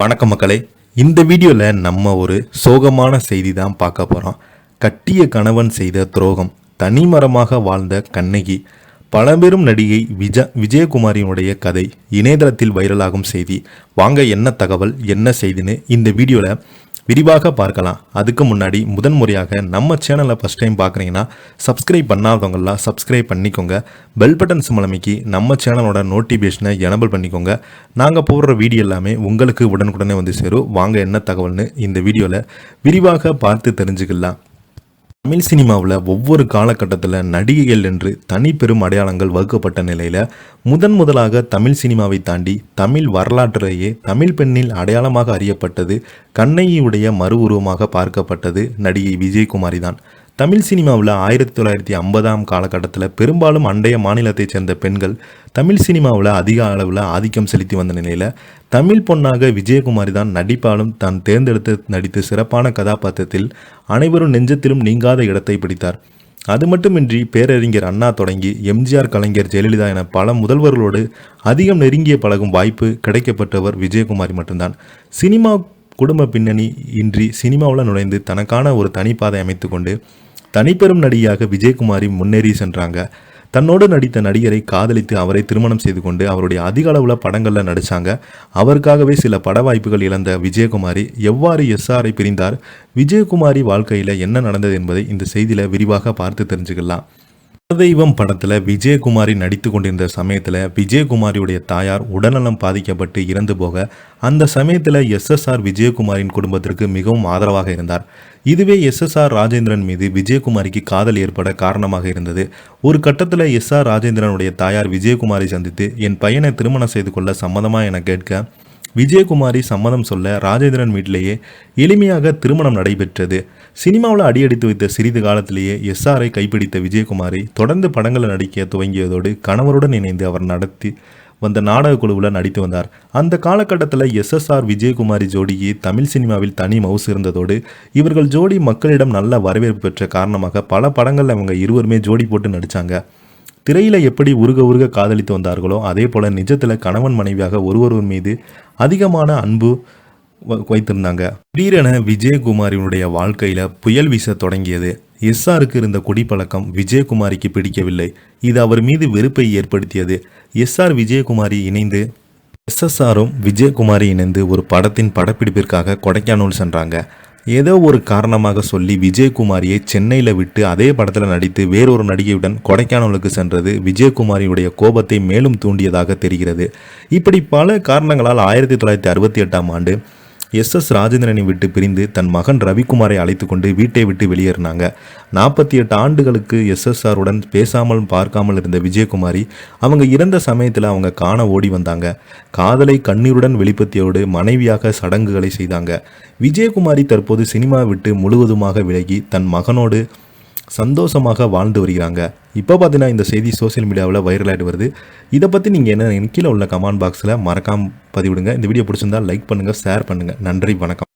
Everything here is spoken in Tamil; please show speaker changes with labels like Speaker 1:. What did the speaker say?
Speaker 1: வணக்கம் மக்களே. இந்த வீடியோவில் நம்ம ஒரு சோகமான செய்தி தான் பார்க்க போகிறோம். கட்டிய கணவன் செய்த துரோகம், தனிமரமாக வாழ்ந்த கண்ணகி, பழம்பெரும் நடிகை விஜயகுமாரியினுடைய கதை இணையதளத்தில் வைரலாகும் செய்தி. வாங்க என்ன தகவல் என்ன செய்தின்னு இந்த வீடியோவில் விரிவாக பார்க்கலாம். அதுக்கு முன்னாடி முதன்முறையாக நம்ம சேனலை ஃபஸ்ட் டைம் பார்க்குறீங்கன்னா சப்ஸ்கிரைப் பண்ணாதவங்களாம் சப்ஸ்கிரைப் பண்ணிக்கோங்க. பெல் பட்டன் சிம்மலமைக்கு நம்ம சேனலோட நோட்டிஃபிகேஷனை எனபிள் பண்ணிக்கோங்க. நாங்கள் போடுற வீடியோ எல்லாமே உங்களுக்கு உடனுக்குடனே வந்து சேரும். வாங்க என்ன தகவல்னு இந்த வீடியோவில் விரிவாக பார்த்து தெரிஞ்சுக்கலாம். தமிழ் சினிமாவில் ஒவ்வொரு காலகட்டத்தில் நடிகைகள் என்று தனி பெரும் அடையாளங்கள் வகுக்கப்பட்ட நிலையில் முதலாக தமிழ் சினிமாவை தாண்டி தமிழ் வரலாற்றிலேயே தமிழ் பெண்ணில் அடையாளமாக அறியப்பட்டது, கண்ணகியுடைய மறு உருவமாக பார்க்கப்பட்டது நடிகை விஜயகுமாரி தான். தமிழ் சினிமாவில் 1950ஆம் காலகட்டத்தில் பெரும்பாலும் அண்டைய மாநிலத்தைச் சேர்ந்த பெண்கள் தமிழ் சினிமாவில் அதிக அளவில் ஆதிக்கம் செலுத்தி வந்த நிலையில் தமிழ் பொண்ணாக விஜயகுமாரி தான் நடிப்பாலும் தான் தேர்ந்தெடுத்து நடித்து சிறப்பான கதாபாத்திரத்தில் அனைவரும் நெஞ்சத்திலும் நீங்காத இடத்தை பிடித்தார். அது மட்டுமின்றி பேரறிஞர் அண்ணா தொடங்கி எம்ஜிஆர், கலைஞர், ஜெயலலிதா என பல முதல்வர்களோடு அதிகம் நெருங்கிய பழகும் வாய்ப்பு கிடைக்கப்பட்டவர் விஜயகுமாரி மட்டும்தான். சினிமா குடும்ப பின்னணி இன்றி சினிமாவில் நுழைந்து தனக்கான ஒரு தனிப்பாதை அமைத்து கொண்டு தனிப்பெரும் நடிகையாக விஜயகுமாரி முன்னேறி சென்றாங்க. தன்னோடு நடித்த நடிகரை காதலித்து அவரை திருமணம் செய்து கொண்டு அவருடைய அதிக அளவில் படங்களில் நடித்தாங்க. அவருக்காகவே சில பட வாய்ப்புகள் இழந்த விஜயகுமாரி எவ்வாறு எஸ்ஆரை பிரிந்தார், விஜயகுமாரி வாழ்க்கையில் என்ன நடந்தது என்பதை இந்த செய்தியில் விரிவாக பார்த்து தெரிஞ்சுக்கலாம். தெய்வம் படத்தில் விஜயகுமாரி நடித்து கொண்டிருந்த சமயத்தில் விஜயகுமாரியுடைய தாயார் உடல்நலம் பாதிக்கப்பட்டு இறந்து போக அந்த சமயத்தில் எஸ்எஸ்ஆர் விஜயகுமாரின் குடும்பத்திற்கு மிகவும் ஆதரவாக இருந்தார். இதுவே எஸ்எஸ்ஆர் ராஜேந்திரன் மீது விஜயகுமாரிக்கு காதல் ஏற்பட காரணமாக இருந்தது. ஒரு கட்டத்தில் எஸ்ஆர் ராஜேந்திரனுடைய தாயார் விஜயகுமாரி சந்தித்து என் பையனை திருமணம் செய்து கொள்ள சம்மதமா என கேட்க விஜயகுமாரி சம்மதம் சொல்ல ராஜேந்திரன் வீட்டிலேயே எளிமையாக திருமணம் நடைபெற்றது. சினிமாவில் அடியெடுத்து வைத்த சிறிது காலத்திலேயே எஸ்ஆரை கைப்பிடித்த விஜயகுமாரி தொடர்ந்து படங்களில் நடிக்க துவங்கியதோடு கணவருடன் இணைந்து அவர் நடத்தி வந்த நாடக குழுவில் நடித்து வந்தார். அந்த காலகட்டத்தில் எஸ்எஸ்ஆர் விஜயகுமாரி ஜோடிக்கு தமிழ் சினிமாவில் தனி மவுசு இருந்ததோடு இவர்கள் ஜோடி மக்களிடம் நல்ல வரவேற்பு பெற்ற காரணமாக பல படங்களில் அவங்க இருவருமே ஜோடி போட்டு நடித்தாங்க. திரையில் எப்படி உருக காதலித்து வந்தார்களோ அதே போல் நிஜத்தில் கணவன் மனைவியாக ஒருவர் மீது அதிகமான அன்பு வைத்திருந்தாங்க. திடீரென விஜயகுமாரியினுடைய வாழ்க்கையில் புயல் வீச தொடங்கியது. எஸ்ஆருக்கு இருந்த குடிப்பழக்கம் விஜயகுமாரிக்கு பிடிக்கவில்லை. இது அவர் மீது வெறுப்பை ஏற்படுத்தியது. எஸ்ஆர் விஜயகுமாரி இணைந்து எஸ்எஸ்ஆரும் விஜயகுமாரி இணைந்து ஒரு படத்தின் படப்பிடிப்பிற்காக கொடைக்கானல் சென்றாங்க. ஏதோ ஒரு காரணமாக சொல்லி விஜயகுமாரியை சென்னையில் விட்டு அதே படத்தில் நடித்து வேறொரு நடிகையுடன் கொடைக்கானலுக்கு சென்றது விஜயகுமாரியுடைய கோபத்தை மேலும் தூண்டியதாக தெரிகிறது. இப்படி பல காரணங்களால் 1968ஆம் ஆண்டு எஸ்எஸ் ராஜேந்திரனை விட்டு பிரிந்து தன் மகன் ரவிக்குமாரை அழைத்து கொண்டு வீட்டை விட்டு வெளியேறினாங்க. 48 ஆண்டுகளுக்கு எஸ்எஸ்ஆருடன் பேசாமல் பார்க்காமல் இருந்த விஜயகுமாரி அவங்க இறந்த சமயத்தில் அவங்க காண ஓடி வந்தாங்க. காதலை கண்ணீருடன் வெளிப்படுத்தியோடு மனைவியாக சடங்குகளை செய்தாங்க. விஜயகுமாரி தற்போது சினிமா விட்டு முழுவதுமாக விலகி தன் மகனோடு சந்தோஷமாக வாழ்ந்து வருகிறாங்க. இப்போ பார்த்தீங்கன்னா இந்த செய்தி சோசியல் மீடியாவில் வைரலாகிட்டு வருது. இதை பற்றி நீங்கள் என்ன கீழே உள்ள கமெண்ட் பாக்ஸில் மறக்காமல் பதிவிடுங்க. இந்த வீடியோ பிடிச்சிருந்தால் லைக் பண்ணுங்கள், ஷேர் பண்ணுங்கள். நன்றி, வணக்கம்.